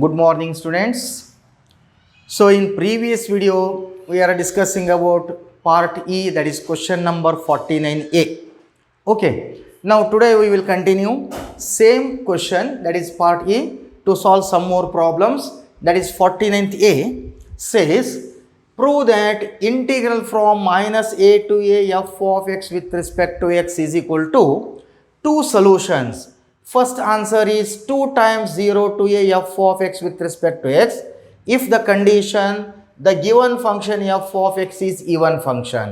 Good morning, students. So in previous video we are discussing about part E, that is question number 49A. Okay, now today we will continue same question, that is part E, to solve some more problems. That is 49th A says prove that integral from minus a to a f of x with respect to x is equal to two solutions. First answer is 2 times 0 to a f of x with respect to x if the condition the given function f of x is even function.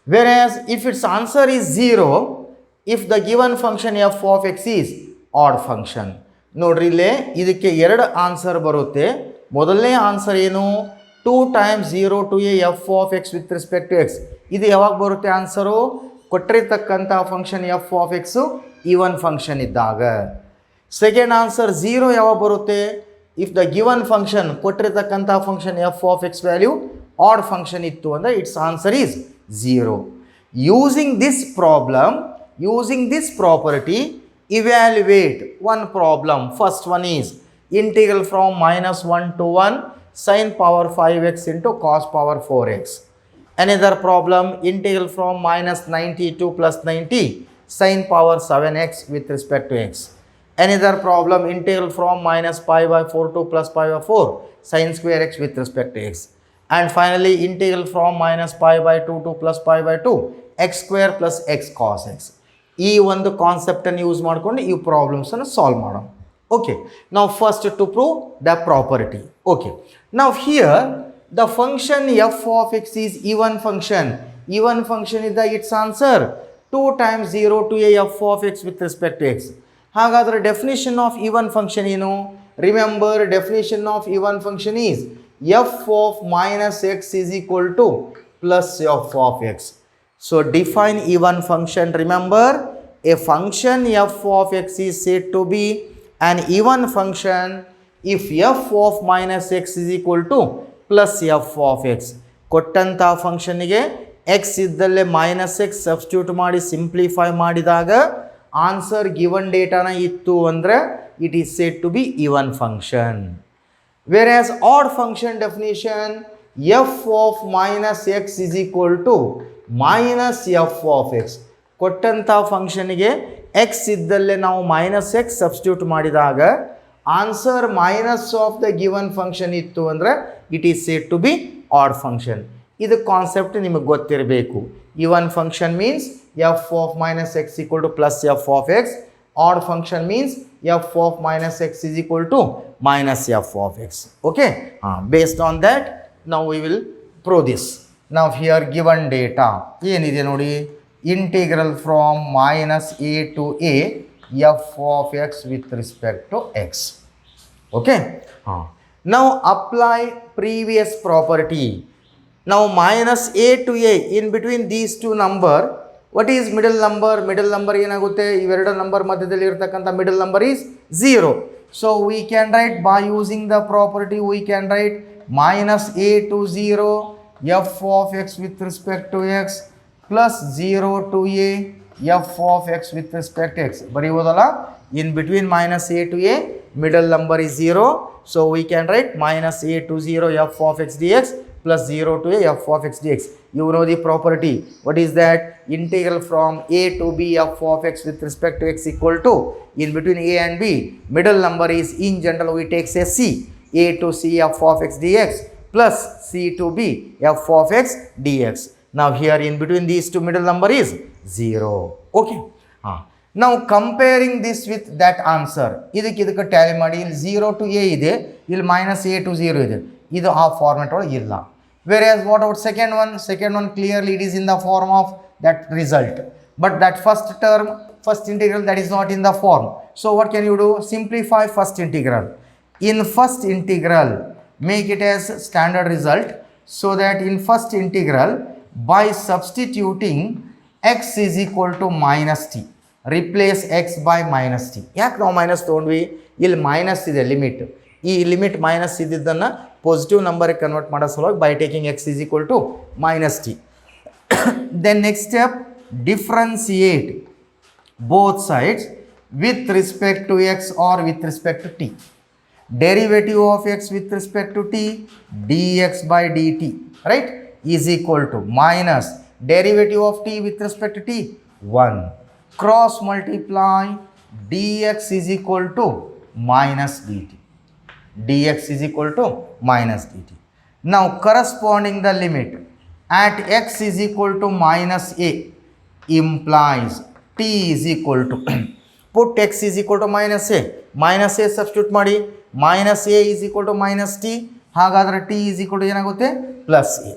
Whereas if its answer is 0 if the given function f of x is odd function. ನೋಡ್ರಿ ಇಲ್ಲೇ ಇದಕ್ಕೆ ಎರಡು answer ಬರುತ್ತೆ. ಮೊದಲನೇ answer ಏನು, 2 times 0 to a f of x with respect to x. ಇದು ಯಾವಾಗ ಬರುತ್ತೆ ಆನ್ಸರು, ಕೊಟ್ಟಿರ್ತಕ್ಕಂಥ function F of X even function ಇದ್ದಾಗ. ಸೆಕೆಂಡ್ ಆನ್ಸರ್ 0 ಯಾವಾಗ ಬರುತ್ತೆ, ಇಫ್ ದ ಗಿವನ್ ಫಂಕ್ಷನ್ ಕೊಟ್ಟಿರ್ತಕ್ಕಂಥ function F of X value odd function ಇತ್ತು ಅಂದರೆ it's answer is 0. Using this property evaluate one problem. First one is integral from minus 1 to 1 sin power 5x into cos power 4x. Another problem, integral from minus 92 plus 90 sin power 7x with respect to x. Another problem, integral from minus pi by 4 to plus pi by 4 sin square x with respect to x. And finally, integral from minus pi by 2 to plus pi by 2 x square plus x cos x. ಈ ಒಂದು ಕಾನ್ಸೆಪ್ಟನ್ನು use ಮಾಡಿಕೊಂಡು ಈ ಪ್ರಾಬ್ಲಮ್ಸನ್ನು solve ಮಾಡೋಣ. Okay, ನಾವು first to prove the property. Okay, ನಾವು here the function F of x is even function. Even function ಇದ್ದಾಗ it's answer 2 times 0 to a f of x with respect to x. ಹಾಗಾದರೆ definition of even function ಏನು? Remember, definition of even function is F of minus X is equal to plus F of X. So define even function. Remember, a function f of x is said to be an even function if f of minus x is equal to plus f of x. ಕೊಟ್ಟಂಥ ಫಂಕ್ಷನ್ಗೆ X ಇದ್ದಲ್ಲೇ minus X substitute ಮಾಡಿ simplify ಮಾಡಿದಾಗ answer given ಡೇಟಾನ ಇತ್ತು ಅಂದರೆ it is said to be even function. Where odd function definition, F of minus X is equal to minus F of X. ಕೊಟ್ಟಂಥ ಫಂಕ್ಷನ್ಗೆ ಎಕ್ಸ್ ಇದ್ದಲ್ಲೇ ನಾವು ಮೈನಸ್ ಎಕ್ಸ್ ಸಬ್ಸ್ಟಿಟ್ಯೂಟ್ ಮಾಡಿದಾಗ answer minus of the given function ಇತ್ತು ಅಂದರೆ it is said to be odd function. ಇದು concept ನಿಮಗೆ ಗೊತ್ತಿರಬೇಕು. Even function means F of minus X equal to plus F of X. Odd function means F of minus X is equal to minus F of X. Okay, based on that ನಾವು we will prove this. ನಾವು here given data ಏನಿದೆ ನೋಡಿ, integral from minus A to A F of X with respect to X. Okay, ನಾವು apply previous property. ನಾವು minus A to A in between these two number, what is middle number? Middle number ಏನಾಗುತ್ತೆ, ಇವೆರಡು number ಮಧ್ಯದಲ್ಲಿ ಇರತಕ್ಕಂಥ middle number is 0. So we can write by using the property, we can write minus A to 0 f of x with respect to x plus 0 to a f of x with respect to x. ಬರೀಬೋದಲ್ಲ, in between minus a to a middle number is 0, so we can write minus a to 0 f of x dx plus 0 to a f of x dx. You know the property. What is that? Integral from a to b f of x with respect to x equal to, in between a and b middle number is, in general we take say c, a to c f of x dx plus c to b f of x dx. Now here in between these two middle number is 0. Okay, now comparing this with that answer, ಇದಕ್ಕೆ Tally ಮಾಡಿ, ಇಲ್ಲಿ 0 to a ಇದೆ, ಇಲ್ಲಿ minus a to 0 ಇದೆ, ಇದು ಆ format ಒಳಗೆ ಇಲ್ಲ. Whereas what about second one? Second one clearly it is in the form of that result, but that first term, first integral, that is not in the form. So what can you do? Simplify first integral. In first integral make it as standard result, so that in first integral by substituting x is equal to minus t, replace x by minus t. ಯಾಕೆ ನಾವು minus ತೊಗೊಂಡ್ವಿ? ಇಲ್ಲಿ minus ಇದೆ limit, ಈ limit minus ಇದ್ದಿದ್ದನ್ನು positive ನಂಬರಿಗೆ convert ಮಾಡೋ ಸಲುವಾಗಿ by taking x is equal to minus t. Then next step, differentiate both sides with respect to x or with respect to t. derivative of x with respect to t dx by dt, right, is equal to minus derivative of t with respect to t 1 cross multiply dx is equal to minus dt, dx is equal to minus dt. Now corresponding the limit at x is equal to minus a implies t is equal to put x is equal to minus a substitute ಮಾಡಿ minus a is equal to minus t, ಹಾಗಾದರೆ t is equal to ಏನಾಗುತ್ತೆ plus a.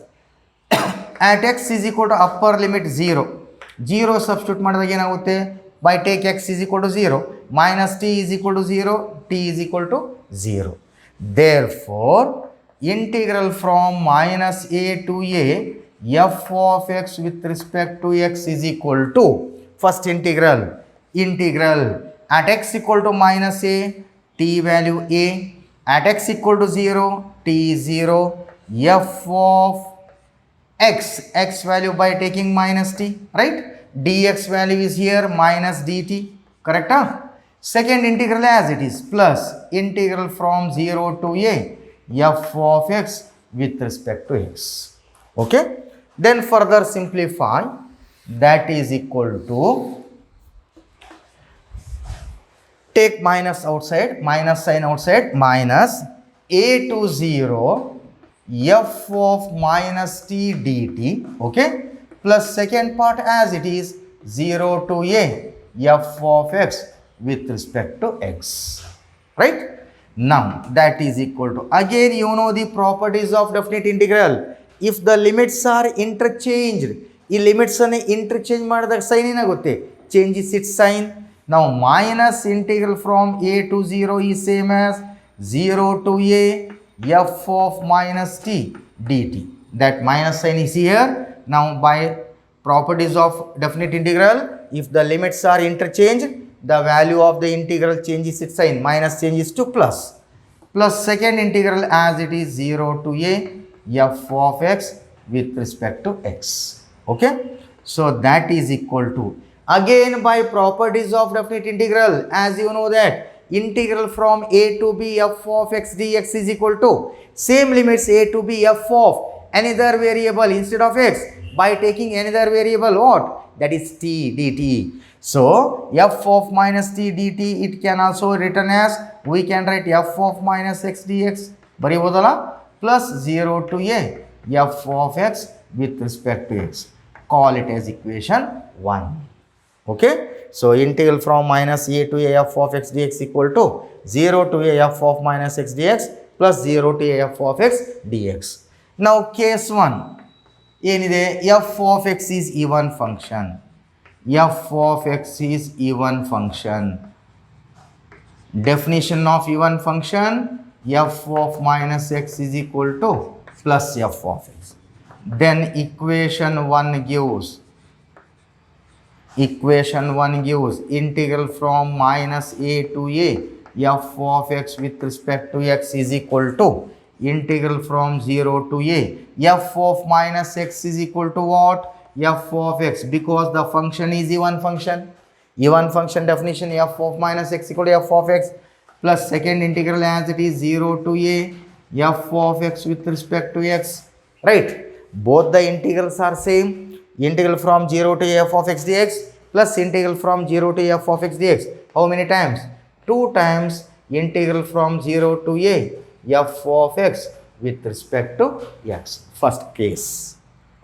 at x is equal to upper limit 0 substitute ಮಾಡಿದಾಗ ಏನಾಗುತ್ತೆ by take x is equal to 0 minus t is equal to 0 t is equal to 0. Therefore integral from minus a to a f of x with respect to x is equal to first integral at x equal to minus a t value a, at x equal to 0 t is 0, f of x value by taking minus t, right, dx value is here minus dt, correct? Second integral as it is plus integral from 0 to a f of x with respect to x. Okay, then further simplify, that is equal to take minus outside, minus sign outside, minus a to 0 f of minus t dt, okay, plus second part as it is 0 to a f of x with respect to x, right? Now that is equal to, again you know the properties of definite integral. If the limits are interchanged, ಈ limits ಅನ್ನು interchange ಮಾಡಿದಾಗ sign ಏನಾಗುತ್ತೆ, changes its sign. Now minus integral from a to 0 is same as 0 to a f of minus t dt. That minus sign is here. Now by properties of definite integral, if the limits are interchanged, the value of the integral changes its sign, minus changes to plus second integral as it is 0 to a f of x with respect to x. Okay, so that is equal to, again by properties of definite integral, as you know that integral from a to b f of x dx is equal to same limits a to b f of another variable instead of x by taking another variable, what, that is t dt. So f of minus t dt it can also written as, we can write f of minus x dx ಬರೀಬೋದಲ್ಲ, plus 0 to a f of x with respect to x, call it as equation 1. Okay, so integral from minus a to a f of x dx equal to 0 to a f of minus x dx plus 0 to a f of x dx. Now case 1 ಏನಿದೆ, f of x is even function, f of x is even function. Definition of even function, f of minus x is equal to plus f of x. Then equation 1 gives integral from minus a to a f of x with respect to x is equal to integral from 0 to a f of minus x is equal to what, f of x, because the function is even function. Definition, f of minus x equal to f of x plus second integral as it is 0 to a f of x with respect to x, right? Both the integrals are same, integral from 0 to a f of x dx plus integral from 0 to a f of x dx. How many times? 2 times integral from 0 to a f of x with respect to x, first case.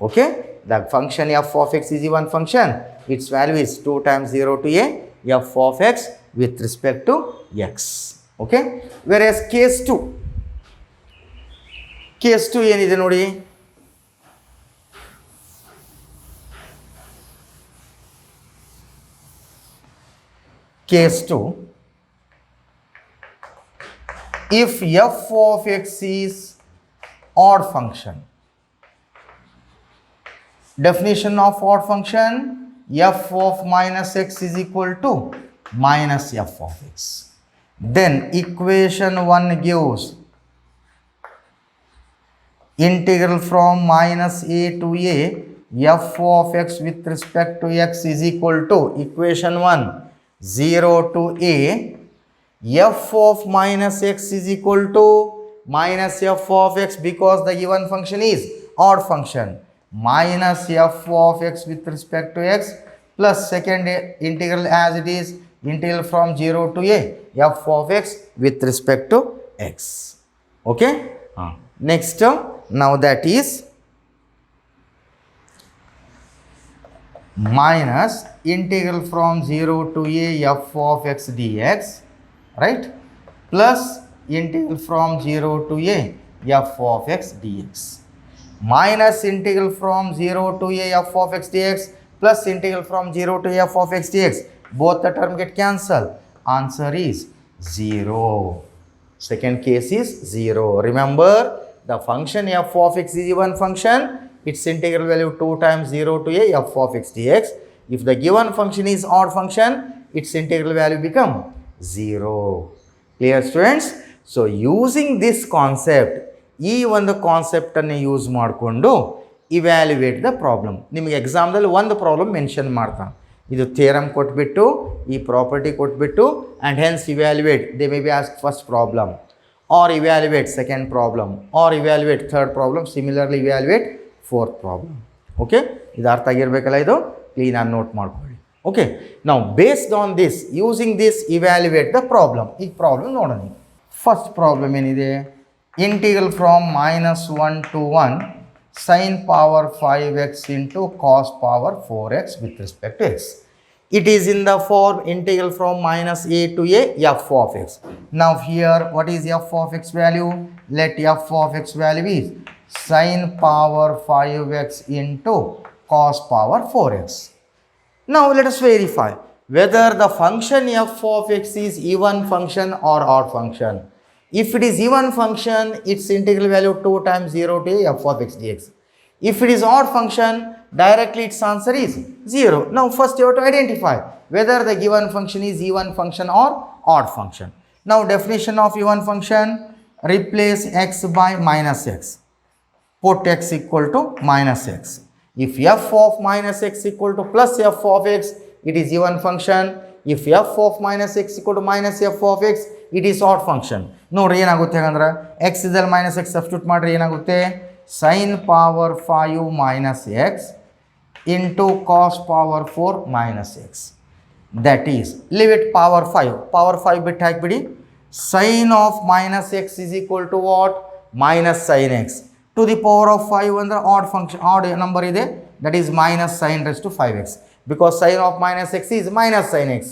Okay, the function f of x is even function, its value is 2 times 0 to a f of x with respect to x. Okay, whereas case 2 ಏನಿದೆ ನೋಡಿ, case 2, if f of x is odd function, definition of odd function, f of minus x is equal to minus f of x. Then equation 1 gives integral from minus a to a f of x with respect to x is equal to equation 1 0 to a f of minus x is equal to minus f of x because the given function is odd function, minus f of x with respect to x plus second integral as it is integral from 0 to a f of x with respect to x. Okay. Next now that is minus integral from 0 to a f of x dx, right, plus integral from 0 to a f of x dx, minus integral from 0 to a f of x dx plus integral from 0 to f of x dx. Both the term get cancelled. Answer is 0. Second case is 0. Remember, the function f of x is even function. Its integral value 2 times 0 to a f of x dx. If the given function is odd function, its integral value become 0. Clear, students? So, using this concept, ಈ ಒಂದು ಕಾನ್ಸೆಪ್ಟನ್ನು use ಮಾಡಿಕೊಂಡು evaluate the problem. ನಿಮಗೆ ಎಕ್ಸಾಮ್ದಲ್ಲಿ ಒಂದು problem mention ಮಾಡ್ತಾನೆ. ಇದು theorem ಕೊಟ್ಬಿಟ್ಟು ಈ property ಕೊಟ್ಬಿಟ್ಟು and hence evaluate, they may be ask first problem or evaluate second problem or evaluate third problem, similarly evaluate fourth problem. Okay, ಇದು ಅರ್ಥ ಆಗಿರಬೇಕಲ್ಲ, ಇದು ಕ್ಲೀನಾಗಿ ನೋಟ್ ಮಾಡ್ಕೊಳ್ಳಿ. ಓಕೆ, ನಾವು based on this, using this evaluate the problem. ಈಗ problem ನೋಡೋಣ. First problem ಏನಿದೆ, integral from minus 1 to 1 sin power 5x into cos power 4x with respect to x. It is in the form integral from minus a to a f of x. Now here what is f of x value? Let f of x value is sin power 5x into cos power 4x. Now let us verify whether the function f of x is even function or odd function. If it is even function, its integral value 2 times 0 to a f of x dx. If it is odd function, directly its answer is 0. Now first you have to identify whether the given function is even function or odd function. Now definition of even function, replace x by minus x. Put x equal to minus x. If f of minus x equal to plus f of x, it is even function. If f of minus x equal to minus f of x, it is odd function. ನೋಡ್ರಿ ಏನಾಗುತ್ತೆ ಹಾಗಂದ್ರೆ x ಇದ್ದಲ್ಲಿ minus X substitute ಮಾಡಿರಿ ಏನಾಗುತ್ತೆ, sine power 5 minus x into cos power 4 minus x. That is leave it power 5 ಬಿಟ್ಟು ಹಾಕಿಬಿಡಿ. Sine of minus X is equal to what, minus sine x to the power of 5 ಅಂದರೆ odd function, odd number ಇದೆ, that is minus sine raise to 5x because sin of minus x is minus sin x.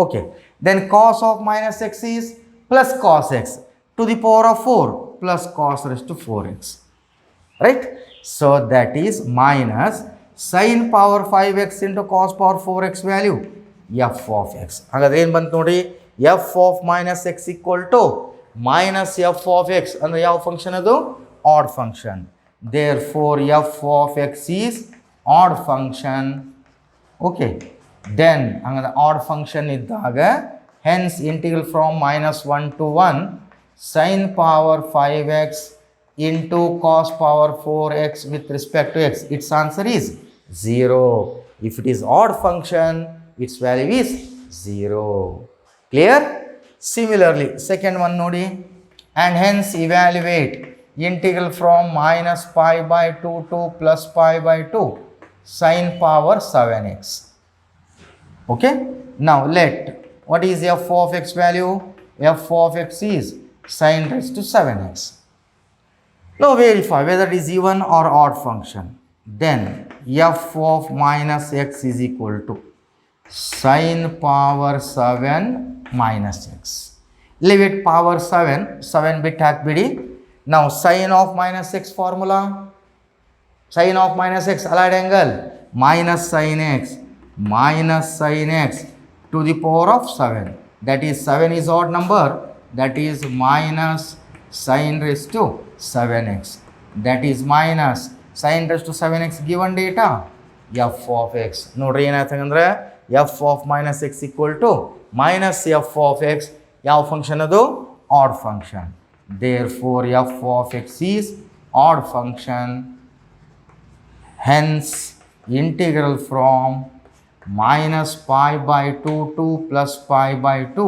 Okay, then cos of minus x is plus cos x to the power of 4 plus cos raised to 4x, right? So that is minus sin power 5x into cos power 4x value f of x. ಹಾಗಾದ್ರೆ ಏನು ಬಂತು ನೋಡಿ, f of minus x equal to minus f of x ಅಂದರೆ ಯಾವ function ಅದು, odd function. Therefore f of x is odd function. Okay, then ಹಂಗಂದ್ರೆ odd function ಇದ್ದಾಗ hence integral from minus 1 to 1 sin power 5x into cos power 4x with respect to x. Its answer is 0. If it is odd function, its value is 0. Clear? Similarly, second one nodi, and hence evaluate integral from minus pi by 2 to plus pi by 2 sin power 7x. Okay, now let, what is f of x value? F of x is sin raised to 7x. Now verify whether it is even or odd function. Then f of minus x is equal to sin power 7 minus x. Leave it power 7 bit hakbidi. Now sin of minus x formula, sin of minus x allied angle minus sin x to the power of 7. That is 7 is odd number, that is minus sin raised to 7x. That is minus sin raised to 7x given data f of x. ನೋಡ್ರಿ ಏನಾಯ್ತಂದ್ರೆ f of minus x equal to minus f of x. ಯಾವ function ಅದು, odd function. Therefore f of x is odd function. Hence integral from minus pi by 2 to plus pi by 2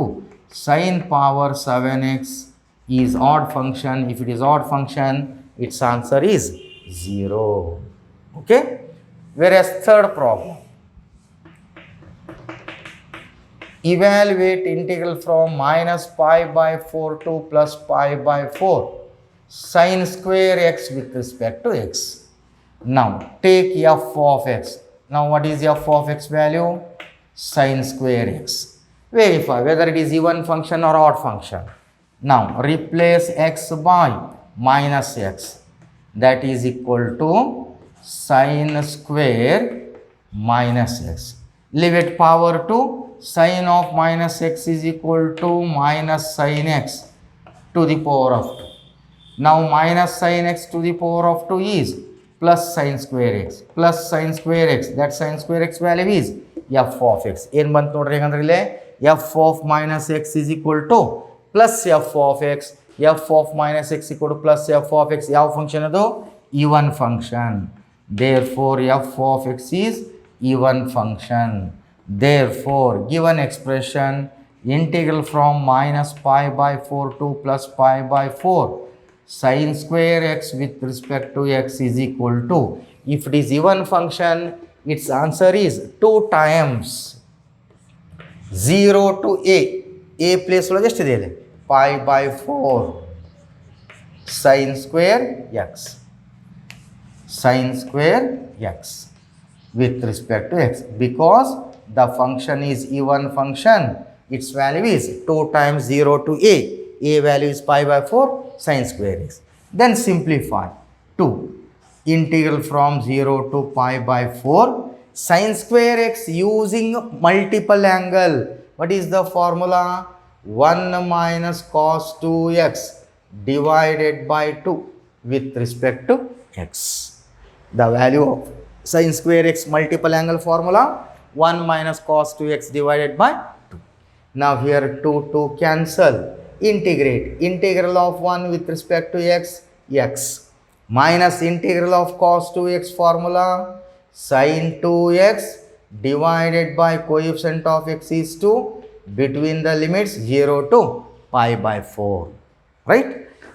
Sine power 7x is odd function. If it is odd function, its answer is 0. Okay? Whereas third problem, evaluate integral from minus pi by 4 to plus pi by 4 sine square x with respect to x. Now take f of x. Now what is f of x value? Sine square x. Verify whether it is even function or odd function. Now replace x by minus x, that is equal to sine square minus x. Leave it power 2. Sine of minus x is equal to minus sine x to the power of 2. Now minus sine x to the power of 2 is plus sine square x. Plus sine square x. That sine square x value is f of x. ಏನು ಬಂತು ನೋಡ್ರಿ ಹೇಗಂದ್ರೆ f of minus x is equal to plus f of x. f of minus x equal to plus f of x. ಯಾವ function ಅದು? even function. Therefore f of x is even function. Therefore given expression integral from minus pi by 4 to plus pi by 4 sine square x with respect to x is equal to, if it is even function, its answer is 2 times 0 to a place ಒಳಗೆ ಎಷ್ಟಿದೆ ಇಲ್ಲಿ? pi by 4 sine square x. Sine square x with respect to x. Because the function is even function, its value is 2 times 0 to a. A value is pi by 4 sine square x. Then simplify. 2 integral from 0 to pi by 4 sine square x using multiple angle. What is the formula? 1 minus cos 2x divided by 2 with respect to x. The value of sine square x multiple angle formula 1 minus cos 2x divided by 2. Now here 2 cancel. Integrate. Integral of 1 with respect to x, x. Minus integral of cos 2x formula sin 2x divided by coefficient of x is 2 between the limits 0 to pi by 4. Right?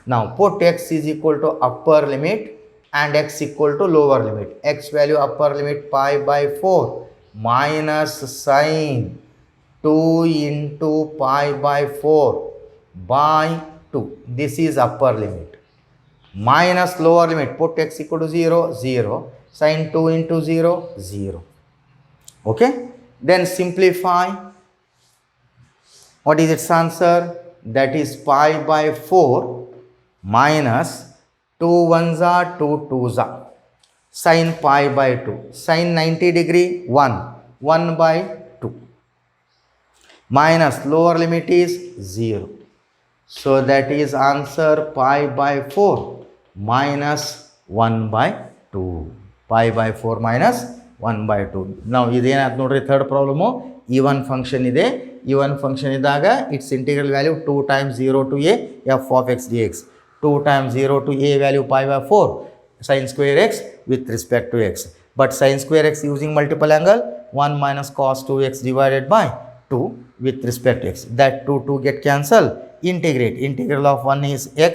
Now put x is equal to upper limit and x equal to lower limit. X value upper limit pi by 4 minus sin 2 into pi by 4 by 2. This is upper limit. Minus lower limit. Put x equal to 0, 0. Sin 2 into 0, 0. Okay? Then simplify. What is its answer? That is pi by 4 minus 2 ones are 2 twos are. Sin pi by 2. Sin 90 degree 1. 1 by 2. Minus lower limit is 0. So that is answer pi by 4 minus 1 by 2. Pi by 4 minus 1 by 2. Now ಇದೇನಾಯ್ತು ನೋಡ್ರಿ third problem. Even function ಇದೆ. Even function ಇದ್ದಾಗ it's integral value 2 times 0 to a f of x dx. 2 times 0 to a value pi by 4 sin square x with respect to x. But sin square x using multiple angle 1 minus cos 2x divided by 2 with respect to x. That 2 get cancelled. Integrate. Integral of 1 is x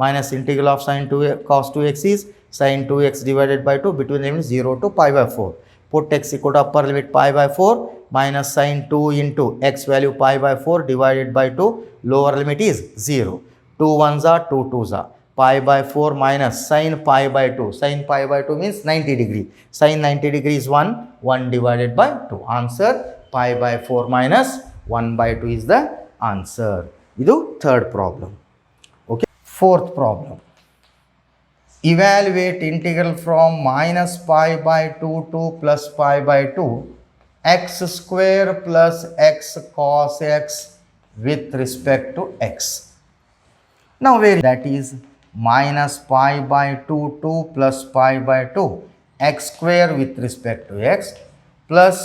minus integral of sin 2 cos 2x is sin 2x divided by 2 between the limits 0 to pi by 4. Put x equal to upper limit pi by 4 minus sin 2 into x value pi by 4 divided by 2. Lower limit is 0. 2 ones are 2 twos are. Pi by 4 minus sin pi by 2. Sin pi by 2 means 90 degree. Sin 90 degree is 1. 1 divided by 2. Answer pi by 4 minus 1 by 2 is the answer. Idu third problem. Okay. Fourth problem. Evaluate integral from minus pi by 2 to plus pi by 2 x square plus x cos x with respect to x. Now where that is minus pi by 2 to plus pi by 2 x square with respect to x plus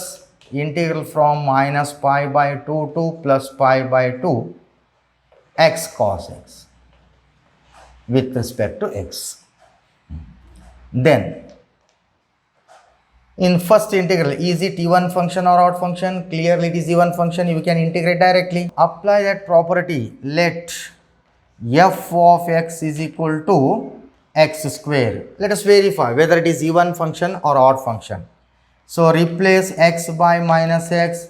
integral from minus pi by 2 to plus pi by 2 x cos x with respect to x. Then In first integral, is it even function or odd function? Clearly it is even function, you can integrate directly. Apply that property, let f of x is equal to x square. Let us verify whether it is even function or odd function. So replace x by minus x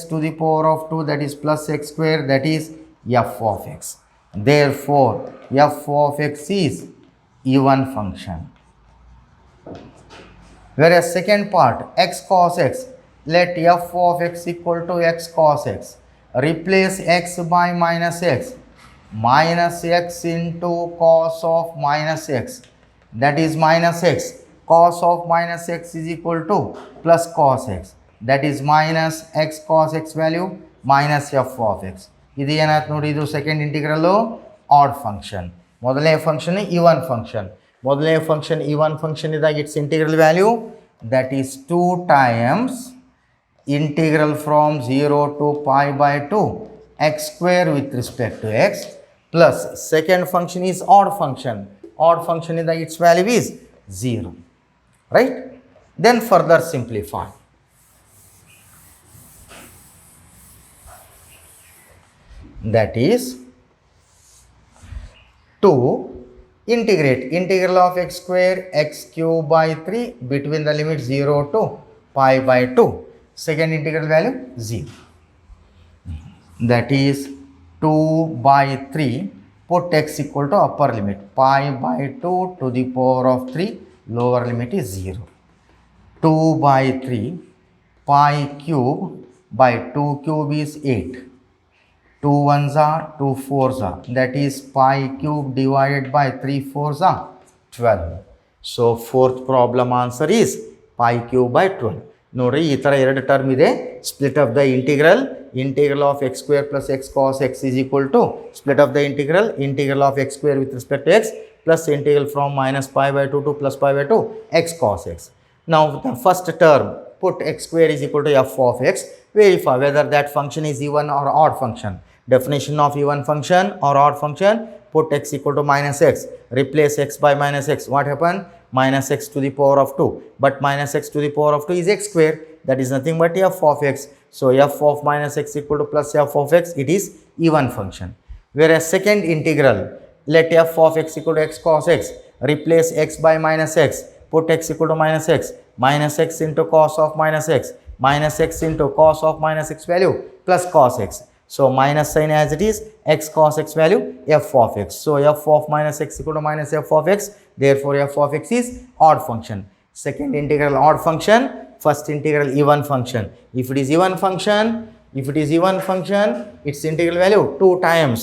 to the power of 2, that is plus x square, that is f of x. Therefore, f of x is even function. Whereas second part, x cos x, let f of x equal to x cos x. Replace x by minus x into cos of minus x, that is minus x. Cos of minus x is equal to plus cos x, that is minus x cos x value minus f of x. ಇದು ಏನಾಯ್ತು ನೋಡಿ, ಇದು second ಇಂಟಿಗ್ರಲ್ಲು add function. ಮೊದಲನೇ function even function. ಮೊದಲನೇ function even function ಇದ್ದಾಗ it's integral value that is 2 times integral from 0 to pi by 2 x square with respect to x, plus second function is odd function. Odd function in the its value is 0, right? Then further simplify. That is to integrate integral of x square x cube by 3 between the limit 0 to pi by 2. Second integral value 0. That is 2 by 3. Put x equal to upper limit pi by 2 to the power of 3. Lower limit is 0. 2 by 3 pi cube by 2 cube is 8. 2 ones are 2 fours are, that is pi cube divided by 3 fours are 12. So fourth problem answer is pi cube by 12. ನೋಡ್ರಿ ಈ ಥರ ಎರಡು term ಇದೆ. Split of the integral of X square plus X cos X is equal to split of the integral of X square with respect to X plus integral from minus pi by 2 to plus pi by 2 x cos x. Now the first term, put x square is equal to f of x. Verify whether that function is even or odd function. Definition of even function or odd function, put x equal to minus x, replace x by minus x. What happened? Minus x to the power of 2, but minus x to the power of 2 is x square, that is nothing but f of x. So f of minus x equal to plus f of x, it is even function. Whereas second integral, let f of x equal to x cos x, replace x by minus x, put x equal to minus x into cos of minus x into cos of minus x value plus cos x. So minus sign as it is, x cos x value f of x. So f of minus x equal to minus f of x. Therefore f of x is odd function. Second integral odd function, first integral even function. If it is even function, its integral value 2 times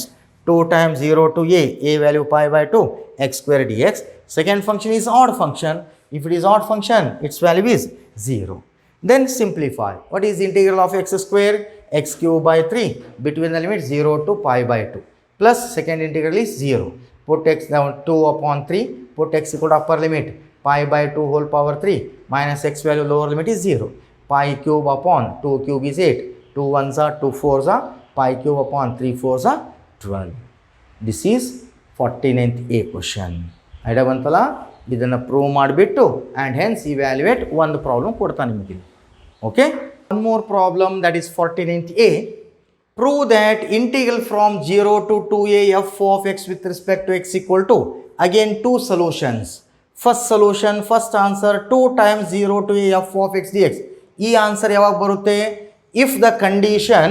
0 to a value pi by 2 x square dx. Second function is odd function. If it is odd function, its value is 0. Then simplify. What is integral of x square? X cube by 3 between the limit 0 to pi by 2 plus second integral is 0. Put x down 2 upon 3, put x equal to upper limit pi by 2 whole power 3 minus x value lower limit is 0. Pi cube upon 2 cube is 8. 2 ones are 2 fours are, pi cube upon 3 fours are 12. This is 49th A question. Idea ಬಂತಲ್ಲ, ಇದನ್ನು prove ಮಾಡಿಬಿಟ್ಟು and hence evaluate ಒಂದು problem ಕೊಡ್ತಾನೆ ನಿಮಗೆ. Okay, one more problem, that is 49th A. Prove that integral from 0 to 2a f of x with respect to x equal to, again two solutions. First solution, first answer 2 times 0 to a f of x dx. ಈ answer ಯಾವಾಗ ಬರುತ್ತೆ? If the condition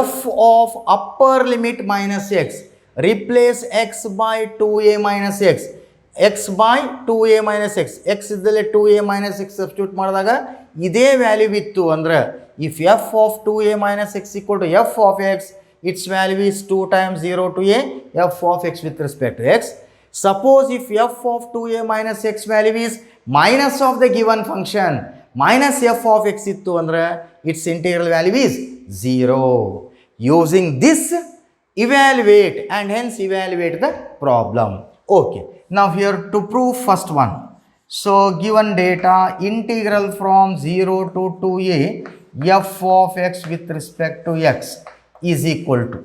f of upper limit minus x, replace x by 2a minus x, x by 2a minus x, x ಇದ್ದಲ್ಲಿ 2a minus x substitute ಮಾಡಿದಾಗ ಇದೇ value ಇತ್ತು ಅಂದರೆ, if f of 2a minus x equal to f of x, its value is 2 times 0 to a f of x with respect to x. Suppose if f of 2a minus x value is minus of the given function, minus f of x ittu andre its integral value is 0. Using this, evaluate and hence evaluate the problem. Okay, now here to prove first one. So given data, integral from 0 to 2a f of x with respect to x is equal to,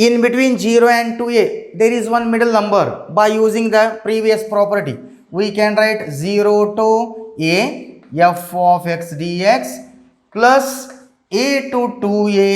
in between 0 and 2a there is one middle number. By using the previous property we can write 0 to a f of x dx plus a to 2a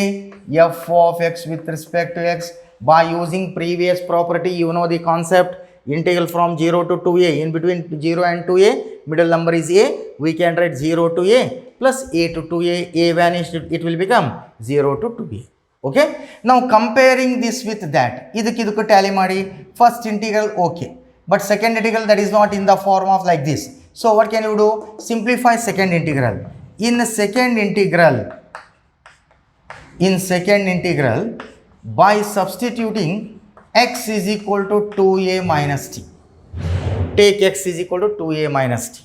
f of x with respect to x. By using previous property, you know the concept, integral from 0 to 2a, in between 0 and 2a middle number is a, we can write 0 to a plus a to 2a, a vanished, it will become 0 to 2a. Okay, now comparing this with that, idukku tally madi, first integral okay, but second integral that is not in the form of like this. So what can you do? Simplify second integral. In second integral, by substituting x is equal to 2a minus t, take x is equal to 2a minus t.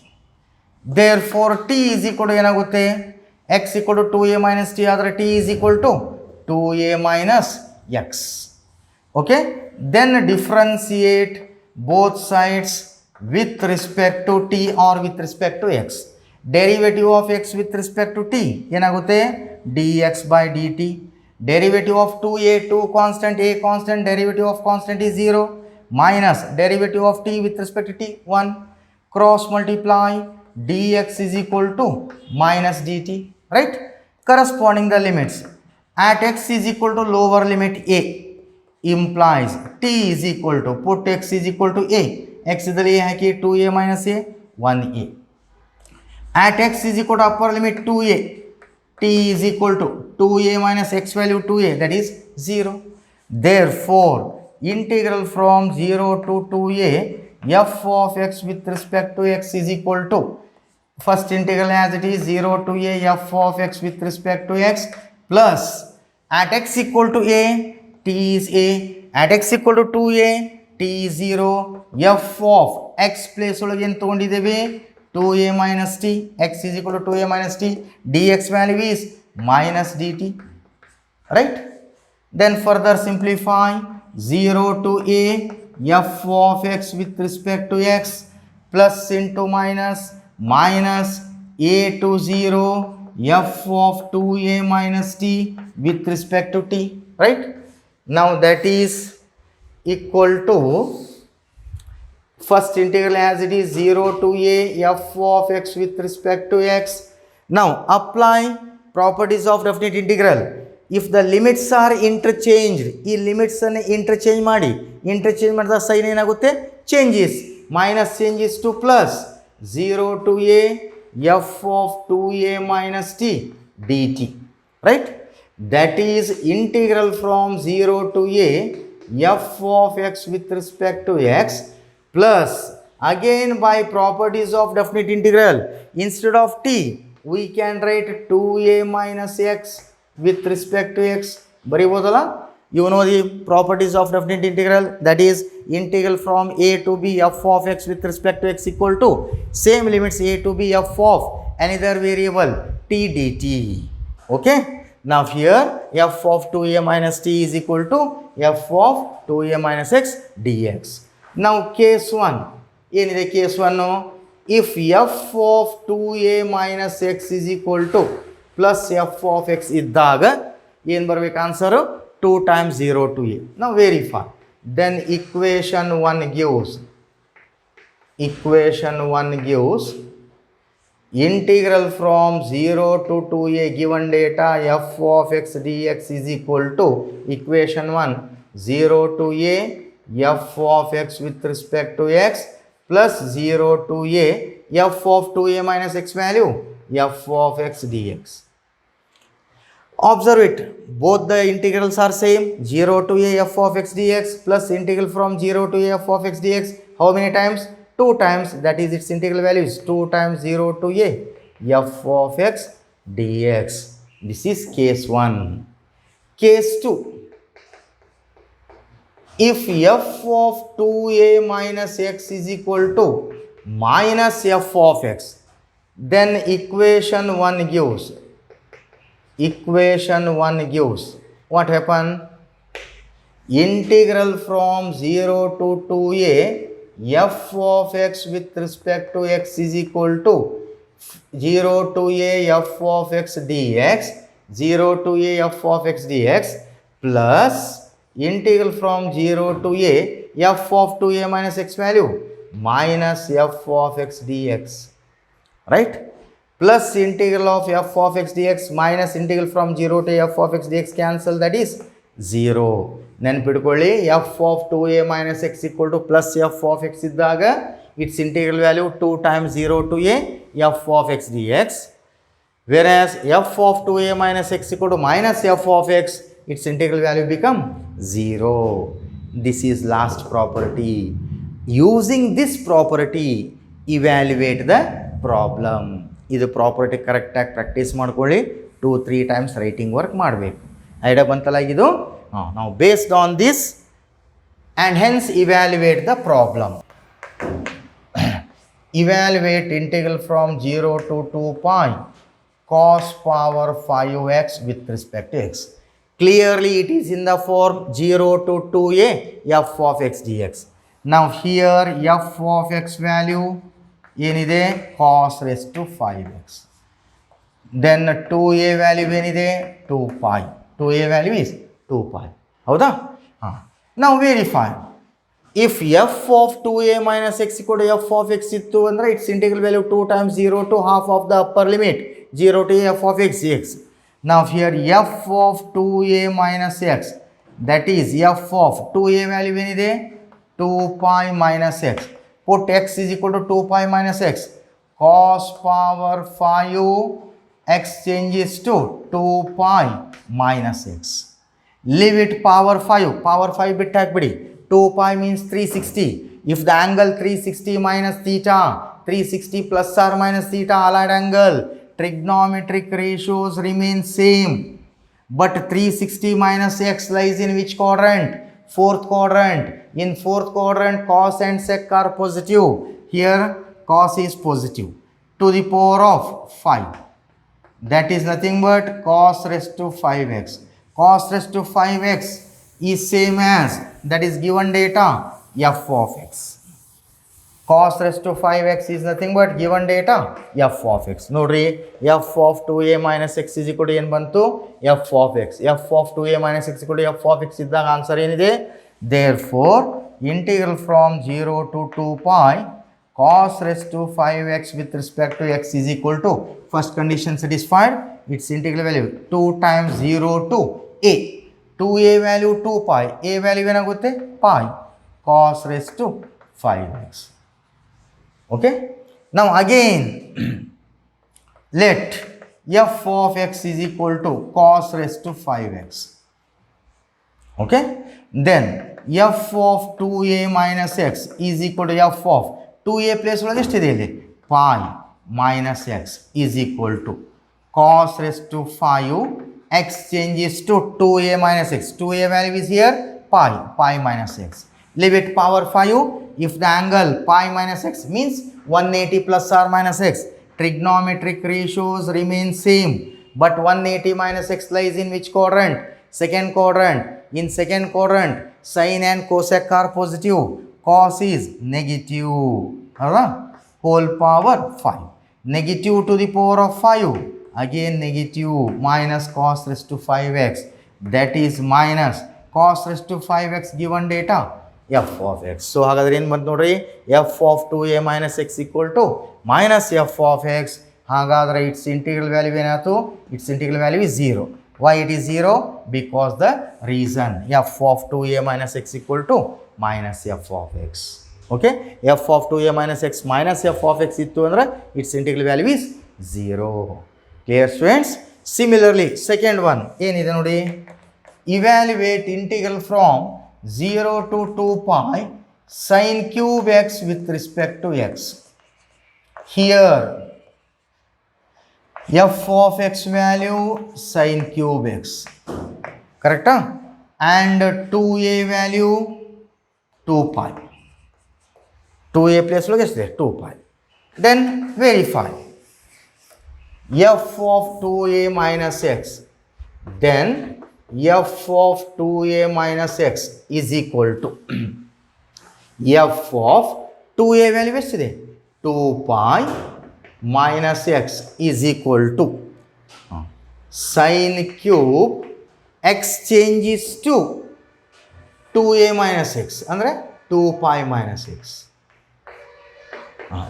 Therefore t is equal to enagutte, x equal to 2a minus t adre t is equal to 2a minus x. Okay, then differentiate both sides with respect to t or with respect to x. Derivative of x with respect to t enagutte, dx by dt. Derivative of 2a, 2 constant, a constant, derivative of constant is 0, minus derivative of t with respect to t 1, cross multiply, dx is equal to minus dt, right? Corresponding the limits, at x is equal to lower limit a implies t is equal to, put x is equal to a, x idali haki 2a minus a 1a. At x is equal to upper limit 2a, t is equal to 2a minus x value 2a, that is 0. Therefore integral from 0 to 2a f of x with respect to x is equal to, first integral as it is 0 to a f of x with respect to x plus at x equal to a, t is a, at x equal to 2a, t is 0, f of x place ಒಳಗೆ ಏನು ತಗೊಂಡಿದ್ದೇವೆ 2a minus t, x is equal to 2a minus t, dx value is minus dt, right? Then further simplify, 0 to a f of x with respect to x plus into minus a to 0 f of 2a minus t with respect to t, right? Now that is equal to, first integral as it is 0 to a f of x with respect to x. Now apply properties of definite integral. If the limits are interchanged, ಈ limits ಅನ್ನು interchange ಮಾಡಿದ sign ಏನಾಗುತ್ತೆ, changes, minus changes to plus 0 to a f of 2a minus t dt, right? That is integral from 0 to a f of x with respect to x plus, again by properties of definite integral, instead of t we can write 2a minus x with respect to x. ಬರಿಬೋದಲ್ಲ, you know the properties of definite integral, that is integral from a to b f of x with respect to x equal to same limits a to b f of another variable t dt. Okay, now here f of 2a minus t is equal to f of 2a minus x dx. Now case 1 ಏನಿದೆ, case 1, if f of 2a minus x is equal to plus f of x ಇದ್ದಾಗ ಏನು ಬರಬೇಕು answer, 2 times 0 to a. Now verify. Then equation 1 gives integral from 0 to 2a given data f of x dx is equal to, equation 1, 0 to a f of x with respect to x plus 0 to a f of 2a minus x value f of x dx. Observe it, both the integrals are same, 0 to a f of x dx plus integral from 0 to a f of x dx, how many times? 2 times, that is its integral value is 2 times 0 to a f of x dx. This is case 1. Case 2, if f of 2a minus x is equal to minus f of x, then equation 1 gives what happen, integral from 0 to 2a f of x with respect to x is equal to 0 to a f of x dx, 0 to a f of x dx plus integral from 0 to a f of 2a minus x value minus f of x dx. right? Plus integral of f of x dx minus integral from 0 to f of x dx cancel, that is 0. ನೆನ್ಪಿಟ್ಕೊಳ್ಳಿ f of 2a minus x equal to plus f of x ಇದ್ದಾಗ its integral value 2 times 0 to a f of x dx, whereas f of 2a minus x equal to minus f of x, its integral value become 0. This is last property. Using this property, evaluate the problem. ಇದು property ಕರೆಕ್ಟಾಗಿ practice ಮಾಡ್ಕೊಳ್ಳಿ, 2-3 times writing work ಮಾಡಬೇಕು. Idea ಬಂತಲ್ಲ ಇದು? ನಾವು based on this and hence evaluate the problem. Evaluate integral from 0 to 2 pi cos power 5x with respect to x. Clearly it is in the form 0 to 2a f of x dx. Now here f of x value ಏನಿದೆ cos raised to 5x. Then 2a value ಏನಿದೆ 2 pi. 2a value is 2 pi. ಹೌದಾ? Now verify. If f of 2a minus x equal to f of x ಇತ್ತು ಅಂದರೆ its integral value 2 times 0 to half of the upper limit 0 to f of x dx. Now here f of 2a minus x, that is f of 2a value ಏನಿದೆ 2 pi minus x. Put x is equal to 2 pi minus x. Cos power 5 x changes to 2 pi minus x. Leave it power 5. Power 5 bit ಹಾಕ್ಬಿಡಿ. 2 pi means 360. If the angle 360 minus theta, 360 plus or minus theta allied angle, trigonometric ratios remain same. But 360 minus x lies in which quadrant? Fourth quadrant. In fourth quadrant, cos and sec are positive. Here, cos is positive to the power of 5. That is nothing but cos raised to 5x. Cos raised to 5x is same as, that is given data, f of x. Cos raised to 5x is nothing but given data, f of x. Nodri, f of 2a minus x is equal to ಏನು ಬಂತು? f of x. f of 2a minus x equal to f of x ಇದ್ದಾಗ answer ಏನಿದೆ? Therefore, integral from 0 to 2 pi cos raised to 5x with respect to x is equal to, first condition satisfied, its integral value 2 times 0 to a. 2a value 2 pi, a value ಏನಾಗುತ್ತೆ? pi cos raised to 5x. Okay? Now again, let f of x is equal to cos raised to 5x. Okay? Then f of 2a minus x is equal to f of 2a place ಒಳಗೆ ಎಷ್ಟಿದೆ ಇಲ್ಲಿ? pi minus x is equal to cos raised to 5 x changes to 2a minus x. 2a value is here pi minus x. Leave it power 5. If the angle pi minus x means 180 plus or minus x, trigonometric ratios remain same. But 180 minus x lies in which quadrant? Second quadrant. In second quadrant, sin and cosec are positive. Cos is negative. Whole power 5. Negative to the power of 5. Again negative minus cos raised to 5x. That is minus cos raised to 5x given data, f of x. So ಹಾಗಾದ್ರೆ ಏನು ಬಂತು ನೋಡ್ರಿ? f of 2a minus x equal to minus f of x. ಹಾಗಾದ್ರೆ its integral value ಏನಾಯ್ತು? Its integral value is 0. Why it is 0? Because the reason f of 2a minus x equal to minus f of x. Okay? f of 2a minus x minus f of x ಇತ್ತು ಅಂದ್ರೆ its integral value is 0. Clear students? Similarly, second one ಏನಿದೆ ನೋಡಿ? Evaluate integral from 0 to 2 pi sin cube x with respect to x. Here f of x value sin cube x, correct? And 2a value 2 pi. 2a place ಒಳಗೆ ಎಷ್ಟಿದೆ? 2 pi. Then verify f of 2a minus x. Then f of 2a minus x is equal to f of 2a value ಎಷ್ಟಿದೆ? 2 pi minus x is equal to sin cube x changes to 2a minus x ಅಂದರೆ 2 pi minus x.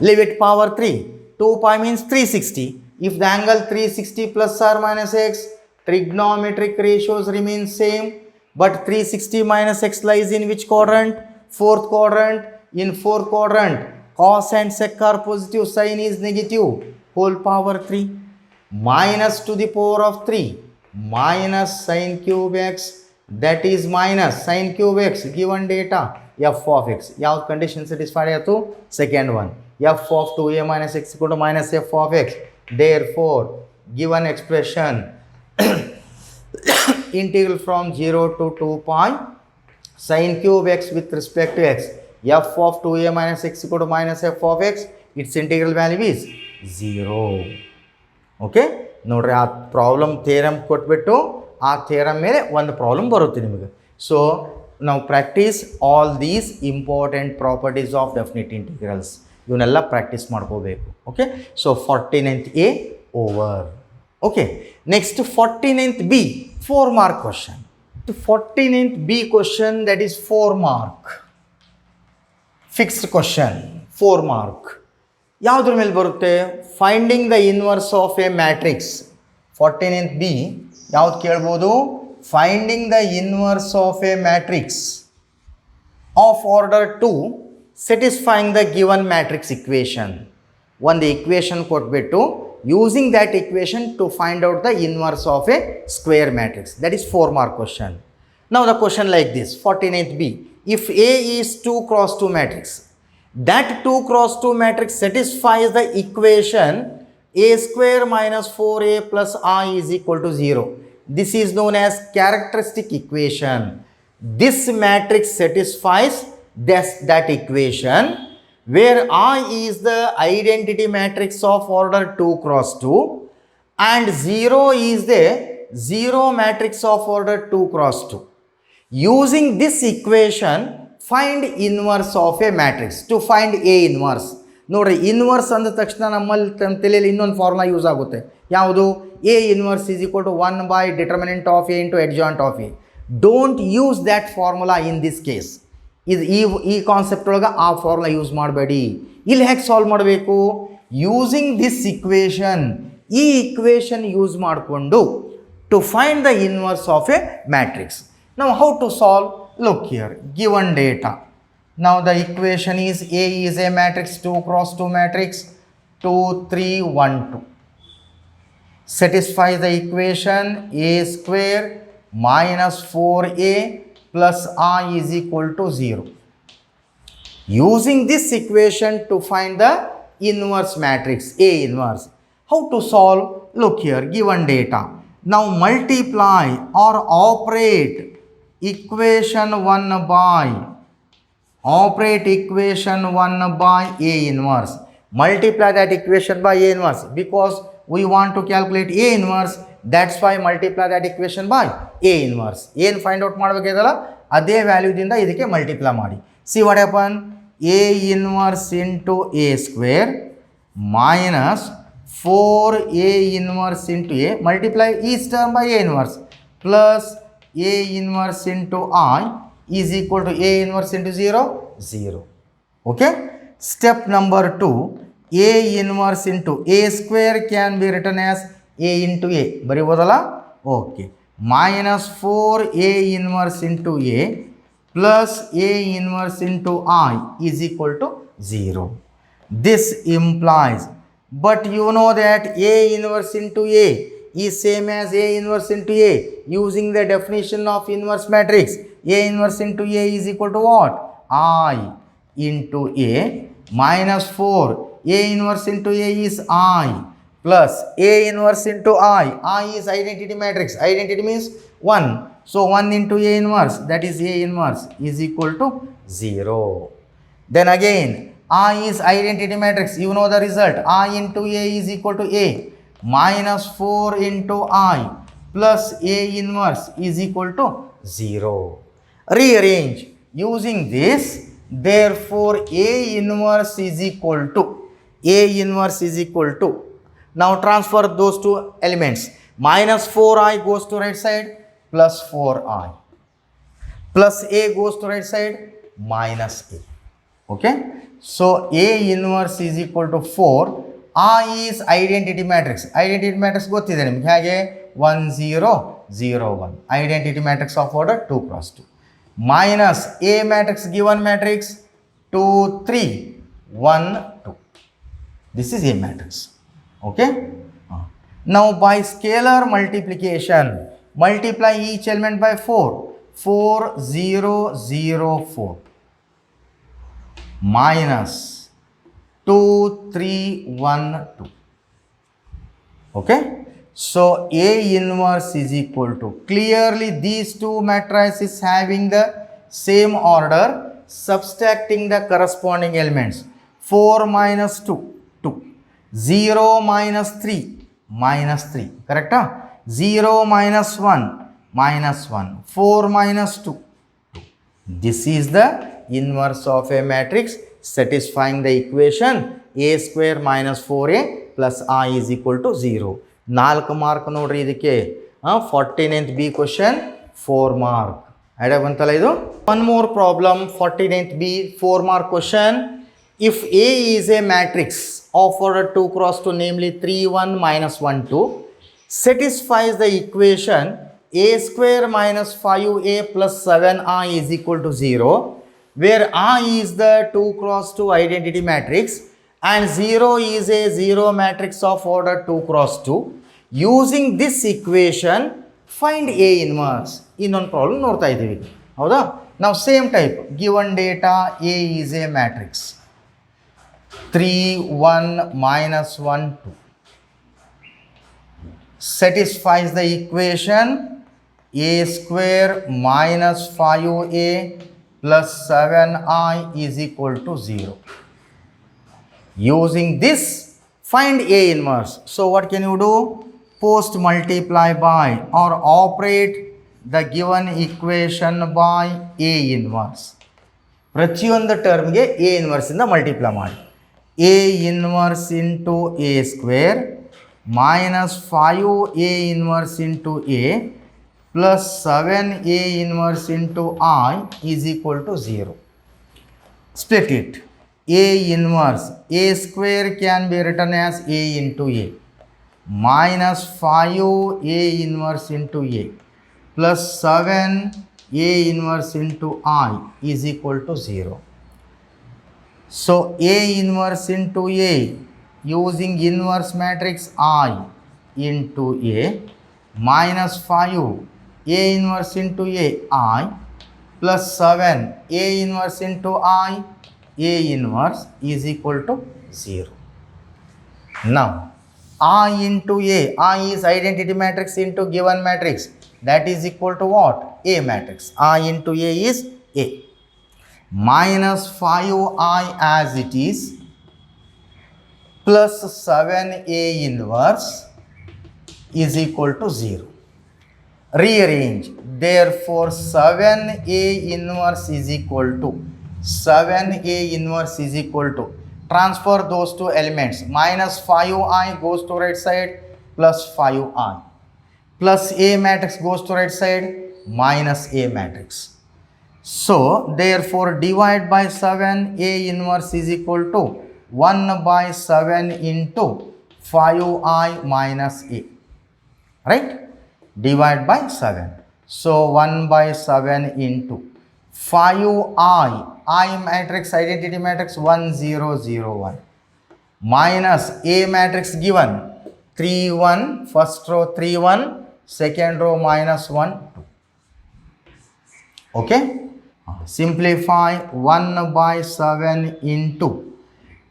Leave it power 3. 2 pi means 360. If the angle 360 plus or minus x, trigonometric ratios remain same, but 360 minus x lies in which quadrant? Fourth quadrant. In fourth quadrant, cos and sec are positive, sin is negative, whole power 3, minus to the power of 3, minus sin cube x, that is minus sin cube x, given data, f of x. ಯಾವ condition satisfied ಆಯಿತು? Second one. f of 2a minus x equal to minus f of x. Therefore, given expression integral from 0 to 2 pi sin cube x with respect to x, f of 2a minus x equal to minus f of x, its integral value is 0. Okay ನೋಡ್ರಿ, ಆ problem theorem ಕೊಟ್ಬಿಟ್ಟು ಆ theorem ಮೇಲೆ ಒಂದು problem ಬರುತ್ತೆ ನಿಮಗೆ. So ನಾವು practice all these important properties of definite integrals, ಇವನ್ನೆಲ್ಲ ಪ್ರಾಕ್ಟೀಸ್ ಮಾಡ್ಕೋಬೇಕು. Okay, so 49th A over. Okay, next 49th B 4 mark question. 49th B question, that is 4 mark fixed question, 4 mark. ಯಾವುದ್ರ ಮೇಲೆ ಬರುತ್ತೆ? Finding the inverse of a matrix. 49th B ಯಾವ್ದು ಕೇಳ್ಬೋದು? Finding the inverse of a matrix of order 2 satisfying the given matrix equation. ಒಂದು equation ಕೊಟ್ಬಿಟ್ಟು using that equation to find out the inverse of a square matrix. That is 4 mark question. Now the question like this, 49th B. If A is 2 cross 2 matrix, that 2 cross 2 matrix satisfies the equation A square minus 4A plus I is equal to 0. This is known as characteristic equation. This matrix satisfies that equation where I is the identity matrix of order 2 cross 2 and 0 is the 0 matrix of order 2 cross 2. Using this equation, find inverse of a matrix. To find A inverse. ನೋಡ್ರಿ, inverse ಅಂದ ತಕ್ಷಣ ನಮ್ಮಲ್ಲಿ ತಲೆಯಲ್ಲಿ ಇನ್ನೊಂದು formula use ಆಗುತ್ತೆ. ಯಾವುದು? A inverse is equal to 1 by determinant of A into adjoint of A. Don't use that formula in this case. ಇದು ಈ ಕಾನ್ಸೆಪ್ಟ್ ಒಳಗೆ ಆ ಫಾರ್ಮುಲಾ ಯೂಸ್ ಮಾಡಬೇಡಿ. ಇಲ್ಲಿ ಹೇಗೆ ಸಾಲ್ವ್ ಮಾಡಬೇಕು? ಯೂಸಿಂಗ್ ದಿಸ್ ಇಕ್ವೇಷನ್, ಈ ಇಕ್ವೇಷನ್ ಯೂಸ್ ಮಾಡಿಕೊಂಡು to find the inverse of a matrix. ನಾವು how to solve? Look here, given data. ನಾವು the equation is A is a matrix 2 cross 2 matrix 2 3 1 2. Satisfy the equation A square minus 4A plus I is equal to 0. Using this equation to find the inverse matrix, A inverse. How to solve? Look here, given data. Now multiply or operate equation 1 by A inverse. Multiply that equation by A inverse because we want to calculate A inverse. That's why multiply that equation by A inverse. ಏನು find out ಮಾಡಬೇಕಿದಲ್ಲ ಅದೇ ವ್ಯಾಲ್ಯೂದಿಂದ ಇದಕ್ಕೆ multiply ಮಾಡಿ. See what happen? A inverse into A square minus 4A inverse into A, multiply each term by A inverse plus A inverse into I is equal to A inverse into 0, 0. Okay? Step number 2, A inverse into A square can be written as A into A. ಬರಿಬೋದಲ್ಲ? Okay. minus 4A inverse into A plus A inverse into I is equal to 0. This implies, but you know that A inverse into A is same as A inverse into A. Using the definition of inverse matrix, A inverse into A is equal to what? I into A minus 4. A inverse into A is I plus A inverse into I is identity matrix. Identity means 1. So 1 into A inverse, that is A inverse is equal to 0. Then again, I is identity matrix. You know the result. I into A is equal to A minus 4 into I plus A inverse is equal to 0. Rearrange. Using this, therefore A inverse is equal to now transfer those two elements. Minus 4I goes to right side plus 4I plus A goes to right side minus A. Okay? So A inverse is equal to 4 ಆ is identity matrix. Identity matrix ಗೊತ್ತಿದೆ ನಿಮ್ಗೆ ಹೇಗೆ 1 0 0 1 identity matrix of order 2 × 2 minus A matrix given matrix 2 3 1 2. This is A matrix. Okay. Now by scalar multiplication, multiply each element by 4. 4 0 0 4 minus 2 3 1 2. Okay. So A inverse is equal to, clearly these two matrices having the same order, subtracting the corresponding elements. 4 minus 2 2, 0 minus 3 minus 3, correct? 0 minus 1 minus 1, 4 minus 2 2. This is the inverse of a matrix satisfying the equation a square minus 4a plus I is equal to 0. 4 mark ನೋಡ್ರಿ ಇದಕ್ಕೆ. 49th B question 4 mark. Idea ಬಂತಲ್ಲ ಇದು. One more problem, 49th B 4 mark question. If A is a matrix of order 2 × 2, namely 3 1 minus 1 2, satisfies the equation a square minus 5a plus 7i is equal to 0, where I is the 2 × 2 identity matrix and 0 is a 0 matrix of order 2 × 2. Using this equation, find A inverse. ಇನ್ನೊಂದು problem ನೋಡ್ತಾ ಇದ್ದೀವಿ, ಹೌದಾ? ನಾವು same type, given data A is a matrix 3 1 minus 1 2, satisfies the equation a square minus 5a plus 7i is equal to 0. Using this, find A inverse. So what can you do? Post multiply by or operate the given equation by A inverse. ಪ್ರತಿಯೊಂದು ಟರ್ಮ್ಗೆ A inverse ಇಂದ multiply ಮಾಡಿ. A inverse into A square minus 5A inverse into A plus 7A inverse into I is equal to 0. Split it. A inverse, A square can be written as A into A minus 5A inverse into A plus 7A inverse into I is equal to 0. So A inverse into A, using inverse matrix I into A minus 5A inverse into I plus 7A inverse into A inverse is equal to 0. Now I into A, I is identity matrix into given matrix, that is equal to what? A matrix. I into A is A minus 5I as it is plus 7A inverse is equal to 0. Rearrange. Therefore 7A inverse is equal to 7A inverse is equal to, transfer those two elements, minus 5I goes to right side plus 5I plus A matrix goes to right side minus A matrix. So therefore divide by 7, A inverse is equal to 1 by 7 into 5I minus A, right? Divide by 7. So 1 by 7 into 5I matrix, identity matrix 1 0 0 1 minus A matrix given 3 1, first row 3 1, second row minus 1 2. Okay, simplify 1 by 7 into,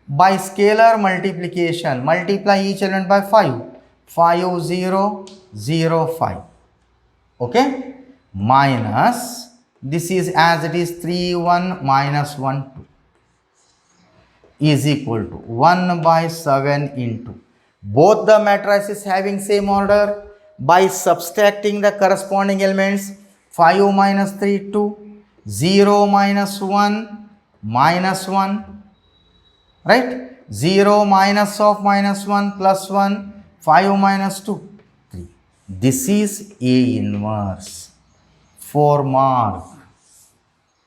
by scalar multiplication, multiply each element by 5, 5 0 0 5. Okay, minus, this is as it is 3 1 minus 1 2 is equal to 1 by 7 into, both the matrices having same order, by subtracting the corresponding elements, 5 minus 3 2, 0 minus 1 minus 1, right? 0 minus of minus 1 plus 1, 5 minus 2 3. This is A inverse. 4 mark.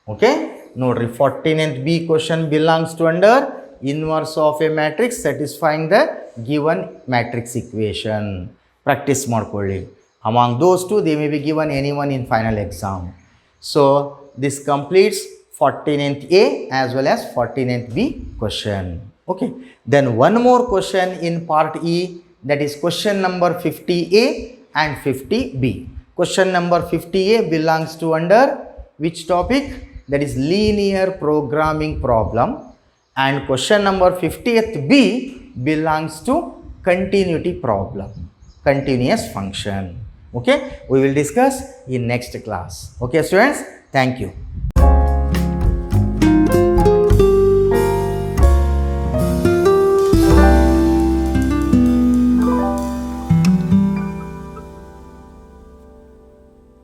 Okay, nodri 14th B question belongs to under inverse of a matrix satisfying the given matrix equation. Practice ಮಾಡ್ಕೊಳ್ಳಿ. Among those two, they may be given anyone in final exam. So this completes 49th A as well as 49th B question. Okay. Then one more question in part E, that is question number 50A and 50B. Question number 50A belongs to under which topic? That is linear programming problem. And question number 50th B belongs to continuity problem, continuous function. Okay, we will discuss in next class. Okay students, thank you.